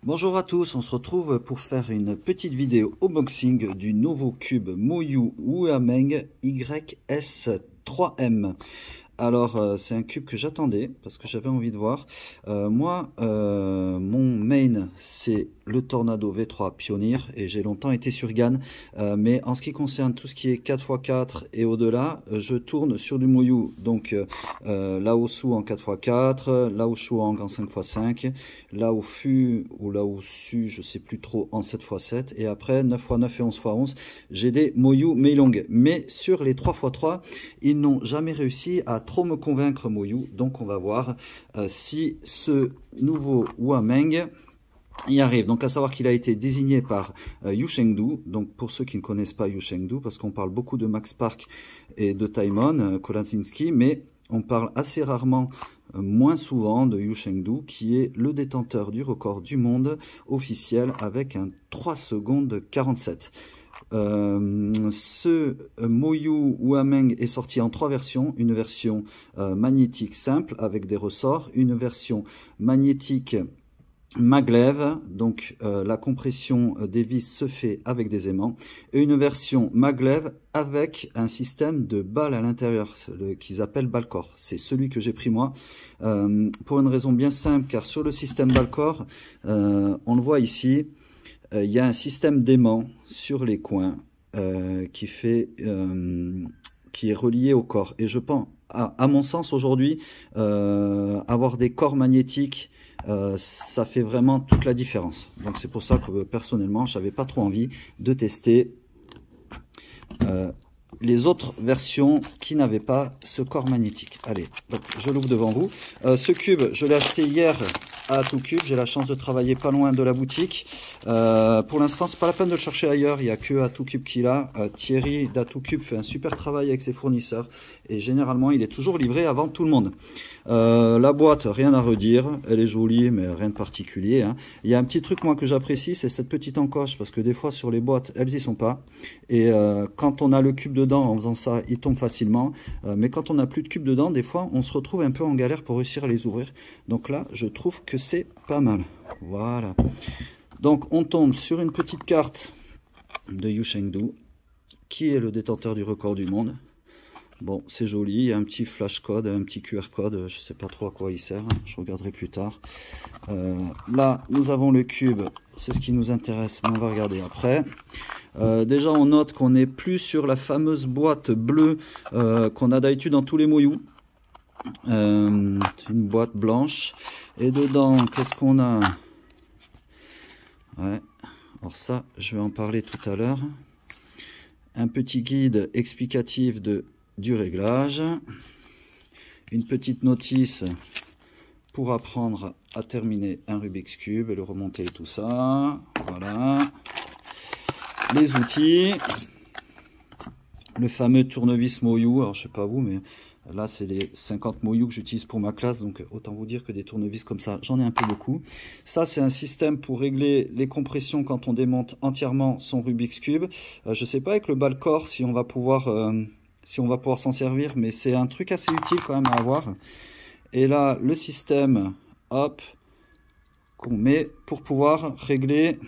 Bonjour à tous, on se retrouve pour faire une petite vidéo unboxing du nouveau cube Moyu Huameng YS3M. Alors c'est un cube que j'attendais parce que j'avais envie de voir. Mon main c'est le Tornado V3 Pioneer et j'ai longtemps été sur GAN. Mais en ce qui concerne tout ce qui est 4x4 et au-delà, je tourne sur du Moyu. Donc Laosu en 4x4, Laosu en 5x5, Laofu ou Laosu, je sais plus trop, en 7x7. Et après 9x9 et 11x11, j'ai des Moyu Meilong. Mais sur les 3x3, ils n'ont jamais réussi à trop me convaincre Moyu. Donc on va voir si ce nouveau Huameng y arrive. Donc à savoir qu'il a été désigné par Yushengdu. Donc pour ceux qui ne connaissent pas Yushengdu, parce qu'on parle beaucoup de Max Park et de Taimon Kolaczynski, mais on parle assez rarement, moins souvent, de Yushengdu, qui est le détenteur du record du monde officiel avec un 3 secondes 47. Ce Moyu Huameng est sorti en 3 versions. Une version magnétique simple avec des ressorts, une version magnétique maglev, donc la compression des vis se fait avec des aimants, et une version maglev avec un système de balles à l'intérieur qu'ils appellent Balcor. C'est celui que j'ai pris moi, pour une raison bien simple, car sur le système Balcor, on le voit ici, il y a un système d'aimants sur les coins qui est relié au corps. Et je pense, à mon sens aujourd'hui, avoir des corps magnétiques, ça fait vraiment toute la différence. Donc c'est pour ça que personnellement, j'avais pas trop envie de tester les autres versions qui n'avaient pas ce corps magnétique. Allez, donc je l'ouvre devant vous. Ce cube, je l'ai acheté hier à Atoucube. J'ai la chance de travailler pas loin de la boutique. Pour l'instant, c'est pas la peine de le chercher ailleurs. Il n'y a que Atoucube qui l'a. Thierry d'Atoucube fait un super travail avec ses fournisseurs. Et généralement, il est toujours livré avant tout le monde. La boîte, rien à redire. Elle est jolie, mais rien de particulier, hein. Il y a un petit truc, moi, que j'apprécie, c'est cette petite encoche. Parce que des fois, sur les boîtes, elles y sont pas. Et quand on a le cube dedans, en faisant ça, il tombe facilement. Mais quand on n'a plus de cube dedans, des fois, on se retrouve un peu en galère pour réussir à les ouvrir. Donc là, je trouve que c'est pas mal. Voilà. Donc, on tombe sur une petite carte de Yushengdu, qui est le détenteur du record du monde. Bon, c'est joli, il y a un petit flash code, un petit QR code, je ne sais pas trop à quoi il sert, je regarderai plus tard. Là, nous avons le cube, c'est ce qui nous intéresse, mais on va regarder après. Déjà, on note qu'on n'est plus sur la fameuse boîte bleue qu'on a d'habitude dans tous les Moyu. Une boîte blanche. Et dedans, qu'est-ce qu'on a? Ouais, alors ça, je vais en parler tout à l'heure. Un petit guide explicatif du réglage, une petite notice pour apprendre à terminer un Rubik's Cube et le remonter et tout ça. Voilà, les outils, le fameux tournevis Moyu. Alors je sais pas vous, mais là c'est les 50 Moyu que j'utilise pour ma classe, donc autant vous dire que des tournevis comme ça, j'en ai un peu beaucoup. Ça c'est un système pour régler les compressions quand on démonte entièrement son Rubik's Cube. Je sais pas avec le Balcor si on va pouvoir s'en servir, mais c'est un truc assez utile quand même à avoir. Et là, le système, hop, qu'on met pour pouvoir régler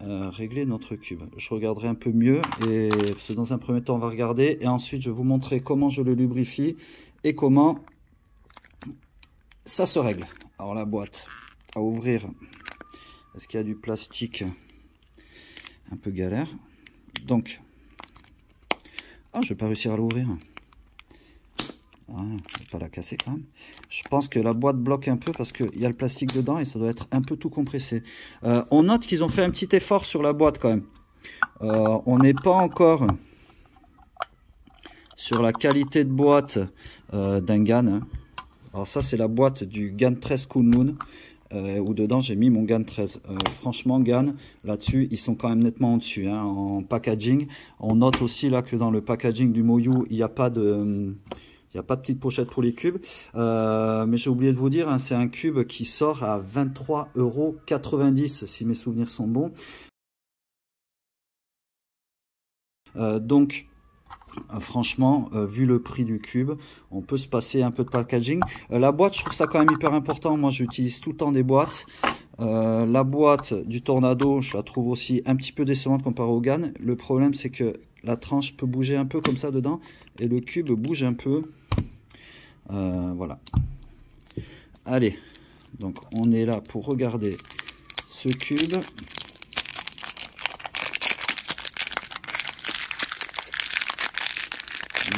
notre cube. Je regarderai un peu mieux, et dans un premier temps, on va regarder, et ensuite, je vais vous montrer comment je le lubrifie et comment ça se règle. Alors, la boîte à ouvrir, est-ce qu'il y a du plastique? Un peu galère. Donc, ah, je vais pas réussir à l'ouvrir. Ah, je vais pas la casser quand même. Je pense que la boîte bloque un peu parce qu'il y a le plastique dedans et ça doit être un peu tout compressé. On note qu'ils ont fait un petit effort sur la boîte quand même. On n'est pas encore sur la qualité de boîte d'un GAN, hein. Alors ça c'est la boîte du GAN 13 Kunlun. Où dedans j'ai mis mon GAN 13. Franchement, GAN, là-dessus, ils sont quand même nettement au-dessus, hein, en packaging. On note aussi là que dans le packaging du Moyu, il n'y a pas de petite pochette pour les cubes. Mais j'ai oublié de vous dire, hein, c'est un cube qui sort à 23,90 € si mes souvenirs sont bons. Donc, Franchement, vu le prix du cube, on peut se passer un peu de packaging. La boîte, je trouve ça quand même hyper important. Moi, j'utilise tout le temps des boîtes. La boîte du Tornado, je la trouve aussi un petit peu décevante comparée au GAN. Le problème, c'est que la tranche peut bouger un peu comme ça dedans. Et le cube bouge un peu. Voilà. Allez, donc on est là pour regarder ce cube.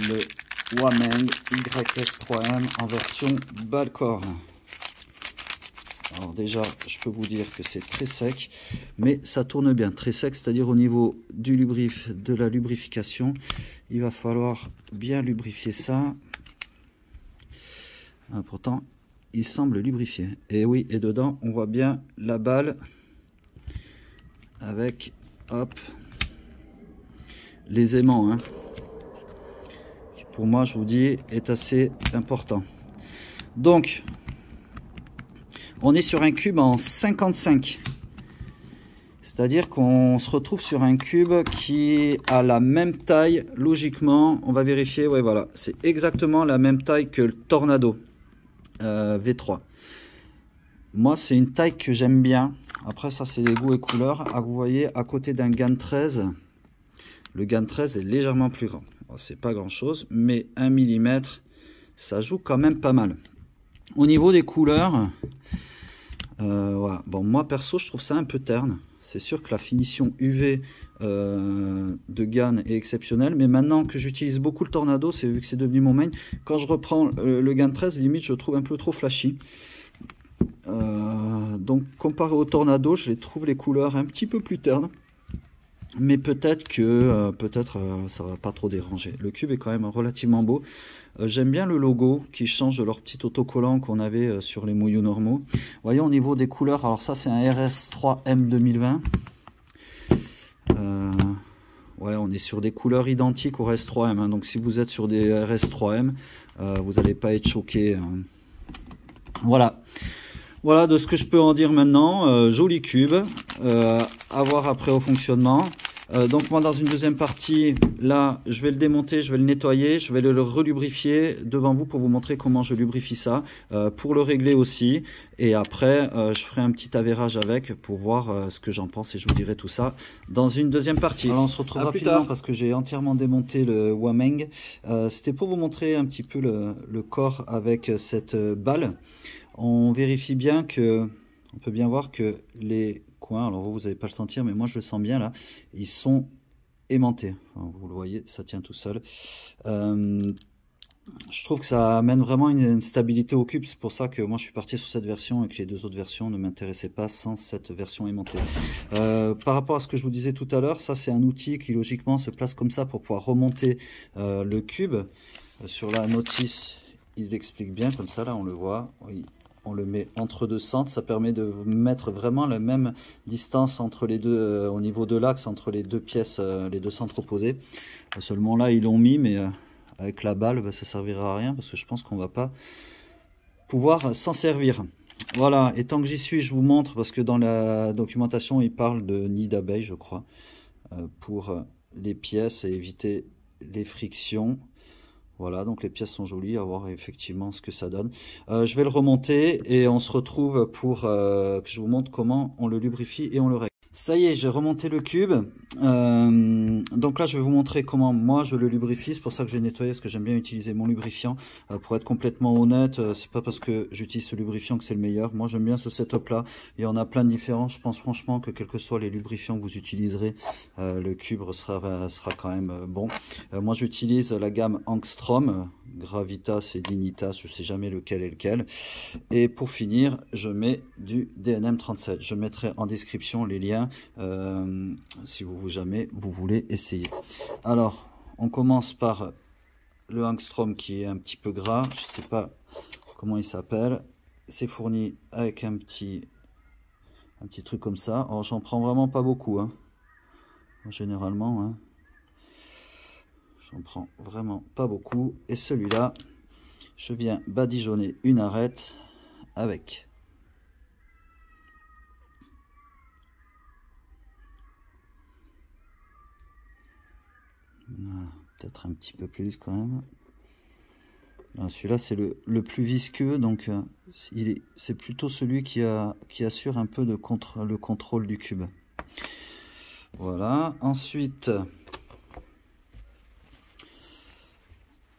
Le Wameng YS3M en version Balcore. Alors déjà, je peux vous dire que c'est très sec, mais ça tourne bien. Très sec, c'est-à-dire au niveau du de la lubrification, il va falloir bien lubrifier ça. Ah, pourtant, il semble lubrifié. Et oui, et dedans, on voit bien la balle avec, hop, les aimants, hein. Pour moi, je vous dis, est assez important. Donc, on est sur un cube en 55. C'est-à-dire qu'on se retrouve sur un cube qui a la même taille, logiquement. On va vérifier, ouais, voilà. C'est exactement la même taille que le Tornado V3. Moi, c'est une taille que j'aime bien. Après, ça, c'est les goûts et couleurs. Ah, vous voyez, à côté d'un GAN 13, le GAN 13 est légèrement plus grand. C'est pas grand chose, mais 1 mm, ça joue quand même pas mal. Au niveau des couleurs, voilà. Bon, moi perso, je trouve ça un peu terne. C'est sûr que la finition UV de GAN est exceptionnelle, mais maintenant que j'utilise beaucoup le Tornado, c'est vu que c'est devenu mon main, quand je reprends le GAN 13, limite, je trouve un peu trop flashy. Donc, comparé au Tornado, je les trouve les couleurs un petit peu plus ternes. Mais peut-être que ça va pas trop déranger. Le cube est quand même relativement beau. J'aime bien le logo qui change de leur petit autocollant qu'on avait sur les Moyu normaux. Voyez au niveau des couleurs, alors ça c'est un RS3M 2020. Ouais, on est sur des couleurs identiques au RS3M. Hein. Donc si vous êtes sur des RS3M, vous n'allez pas être choqué. Hein. Voilà. Voilà de ce que je peux en dire maintenant. Joli cube. À voir après au fonctionnement. Donc moi dans une deuxième partie, là je vais le démonter, je vais le nettoyer, je vais le relubrifier devant vous pour vous montrer comment je lubrifie ça, pour le régler aussi. Et après je ferai un petit avérage avec pour voir ce que j'en pense et je vous dirai tout ça dans une deuxième partie. Alors on se retrouve rapidement parce que j'ai entièrement démonté le Wameng. C'était pour vous montrer un petit peu le corps avec cette balle. On vérifie bien que, on peut bien voir que les coins, alors vous n'allez pas le sentir, mais moi je le sens bien là, ils sont aimantés. Enfin, vous le voyez, ça tient tout seul. Je trouve que ça amène vraiment une stabilité au cube. C'est pour ça que moi je suis parti sur cette version et que les deux autres versions ne m'intéressaient pas sans cette version aimantée. Par rapport à ce que je vous disais tout à l'heure, ça c'est un outil qui logiquement se place comme ça pour pouvoir remonter le cube. Sur la notice, il explique bien comme ça, là on le voit. Oui. On le met entre deux centres, ça permet de mettre vraiment la même distance entre les deux, au niveau de l'axe, entre les deux pièces, les deux centres opposés. Seulement là, ils l'ont mis, mais avec la balle, ça servira à rien parce que je pense qu'on va pas pouvoir s'en servir. Voilà, et tant que j'y suis, je vous montre, parce que dans la documentation, il parle de nid d'abeille, je crois, pour les pièces et éviter les frictions. Voilà, donc les pièces sont jolies, à voir effectivement ce que ça donne. Je vais le remonter et on se retrouve pour que je vous montre comment on le lubrifie et on le règle. Ça y est, j'ai remonté le cube. Donc là, je vais vous montrer comment moi je le lubrifie. C'est pour ça que j'ai nettoyé, parce que j'aime bien utiliser mon lubrifiant. Pour être complètement honnête, c'est pas parce que j'utilise ce lubrifiant que c'est le meilleur. Moi, j'aime bien ce setup-là. Il y en a plein de différents. Je pense franchement que quels que soient les lubrifiants que vous utiliserez, le cube sera quand même bon. Moi, j'utilise la gamme Angstrom, Gravitas et Dignitas. Je sais jamais lequel est lequel. Et pour finir, je mets du DNM37. Je mettrai en description les liens. Si jamais vous voulez essayer. Alors on commence par le Angstrom qui est un petit peu gras, je sais pas comment il s'appelle. C'est fourni avec un petit truc comme ça. Alors j'en prends vraiment pas beaucoup, hein. Généralement, hein. J'en prends vraiment pas beaucoup. Et celui-là, je viens badigeonner une arête avec. peut-être un petit peu plus quand même. Celui-là, c'est le plus visqueux, donc c'est plutôt celui qui assure un peu le contrôle du cube. Voilà. Ensuite,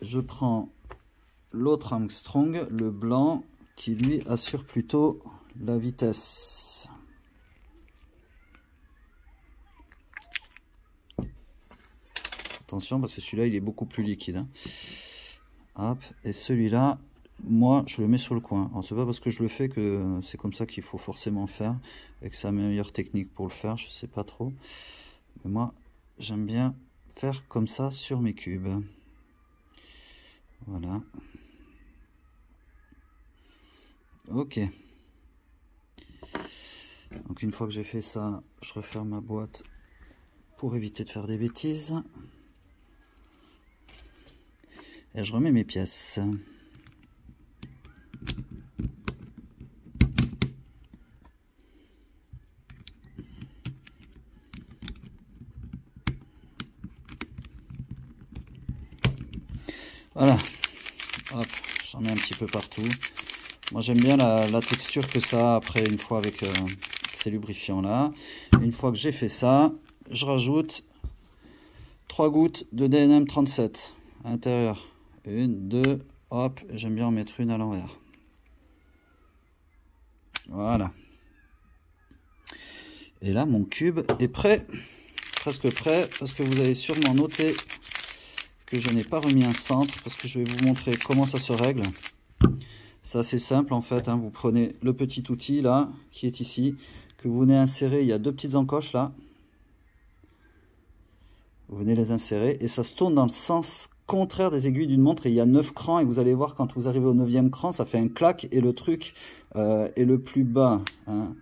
je prends l'autre Armstrong, le blanc, qui lui assure plutôt la vitesse. Attention, parce que celui-là, il est beaucoup plus liquide, hein. Hop, et celui-là, moi, je le mets sur le coin. Alors, c'est pas parce que je le fais que c'est comme ça qu'il faut forcément faire, et que c'est la meilleure technique pour le faire, je sais pas trop. Mais moi, j'aime bien faire comme ça sur mes cubes. Voilà. Ok. Donc une fois que j'ai fait ça, je referme ma boîte pour éviter de faire des bêtises. Et je remets mes pièces. Voilà. Hop, j'en mets un petit peu partout. Moi j'aime bien la texture que ça a après, une fois avec ces lubrifiants là. Une fois que j'ai fait ça, je rajoute 3 gouttes de DNM 37 à l'intérieur. 1, 2, hop, j'aime bien en mettre une à l'envers. Voilà. Et là, mon cube est prêt, presque prêt, parce que vous avez sûrement noté que je n'ai pas remis un centre, parce que je vais vous montrer comment ça se règle. C'est assez simple en fait, hein. Vous prenez le petit outil là, qui est ici, que vous venez insérer, il y a 2 petites encoches là. Vous venez les insérer et ça se tourne dans le sens contraire des aiguilles d'une montre, et il y a 9 crans, et vous allez voir quand vous arrivez au 9e cran, ça fait un clac et le truc est le plus bas, hein.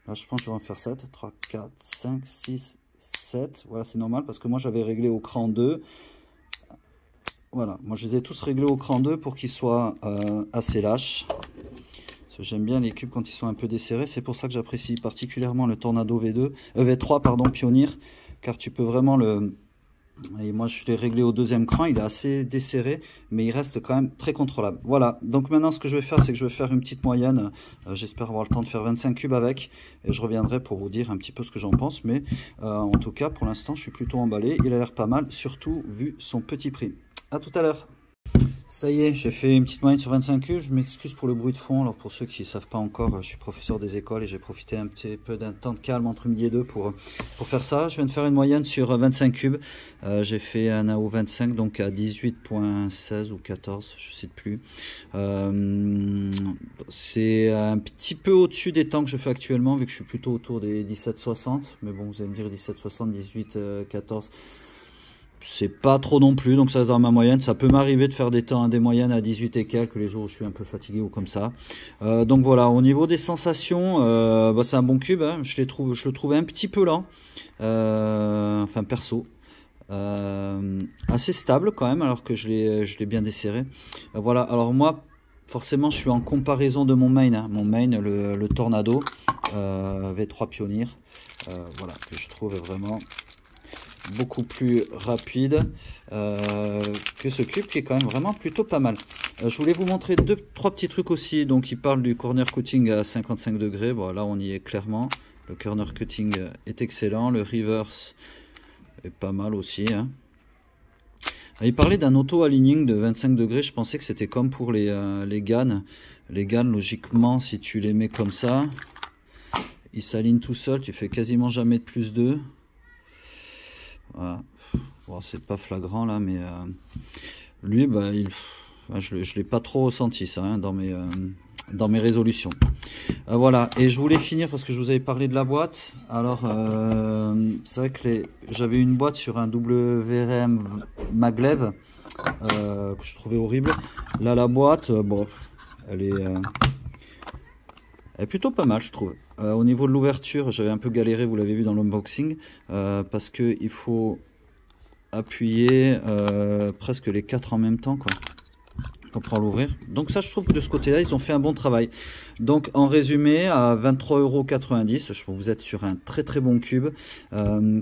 Là je pense que je vais en faire 7, 3, 4, 5, 6, 7, voilà c'est normal parce que moi j'avais réglé au cran 2, voilà, moi je les ai tous réglés au cran 2 pour qu'ils soient assez lâches, parce que j'aime bien les cubes quand ils sont un peu desserrés, c'est pour ça que j'apprécie particulièrement le Tornado V3 pardon, Pioneer, car tu peux vraiment le... Et moi je l'ai réglé au 2e cran, il est assez desserré, mais il reste quand même très contrôlable. Voilà, donc maintenant ce que je vais faire, c'est que je vais faire une petite moyenne. J'espère avoir le temps de faire 25 cubes avec, et je reviendrai pour vous dire un petit peu ce que j'en pense. Mais en tout cas, pour l'instant, je suis plutôt emballé. Il a l'air pas mal, surtout vu son petit prix. À tout à l'heure. Ça y est, j'ai fait une petite moyenne sur 25 cubes. Je m'excuse pour le bruit de fond. Alors pour ceux qui ne savent pas encore, je suis professeur des écoles et j'ai profité un petit peu d'un temps de calme entre midi et 2 pour faire ça. Je viens de faire une moyenne sur 25 cubes. J'ai fait un AO 25, donc à 18.16 ou 14, je ne sais plus. C'est un petit peu au-dessus des temps que je fais actuellement, vu que je suis plutôt autour des 17,60. Mais bon, vous allez me dire 17,60, 18, 14... c'est pas trop non plus, donc ça reste dans ma moyenne. Ça peut m'arriver de faire des moyennes à 18 et quelques les jours où je suis un peu fatigué ou comme ça. Donc voilà, au niveau des sensations, c'est un bon cube, hein. Je le trouvais un petit peu lent, enfin perso. Assez stable quand même, alors que je l'ai bien desserré. Voilà, alors moi, forcément, je suis en comparaison de mon main, hein. Mon main, le Tornado V3 Pioneer, voilà, que je trouve vraiment beaucoup plus rapide que ce cube, qui est quand même vraiment plutôt pas mal. Je voulais vous montrer 2-3 petits trucs aussi. Donc il parle du corner cutting à 55 degrés. Bon, là on y est clairement. Le corner cutting est excellent. Le reverse est pas mal aussi, hein. Il parlait d'un auto-aligning de 25 degrés. Je pensais que c'était comme pour les GAN. Les GAN, logiquement, si tu les mets comme ça, ils s'alignent tout seuls. Tu fais quasiment jamais de plus 2. Voilà. Bon, c'est pas flagrant là, mais lui, je ne l'ai pas trop ressenti ça, hein, dans mes résolutions. Voilà, et je voulais finir parce que je vous avais parlé de la boîte. Alors, c'est vrai que j'avais une boîte sur un WRM Maglev que je trouvais horrible. Là, la boîte, bon, elle est plutôt pas mal, je trouve. Au niveau de l'ouverture, j'avais un peu galéré, vous l'avez vu dans l'unboxing, parce qu'il faut appuyer presque les 4 en même temps, quoi. on pourra l'ouvrir. Donc ça, je trouve que de ce côté-là, ils ont fait un bon travail. Donc en résumé, à 23,90 €, je trouve que vous êtes sur un très très bon cube.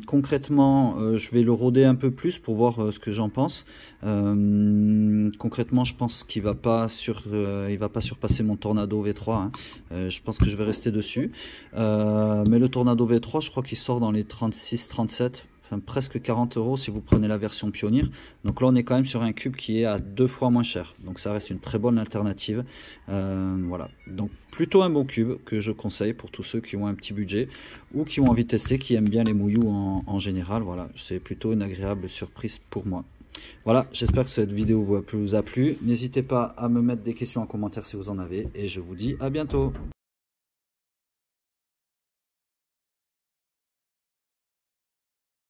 Concrètement, je vais le rôder un peu plus pour voir ce que j'en pense. Concrètement, je pense qu'il va pas surpasser mon Tornado V3. Hein. Je pense que je vais rester dessus. Mais le Tornado V3, je crois qu'il sort dans les 36-37. Presque 40 € si vous prenez la version Pioneer. Donc là on est quand même sur un cube qui est à 2 fois moins cher, donc ça reste une très bonne alternative. Voilà, donc plutôt un bon cube que je conseille pour tous ceux qui ont un petit budget ou qui ont envie de tester, qui aiment bien les Muyou en général. Voilà, c'est plutôt une agréable surprise pour moi. Voilà, j'espère que cette vidéo vous a plu. N'hésitez pas à me mettre des questions en commentaire si vous en avez, et je vous dis à bientôt.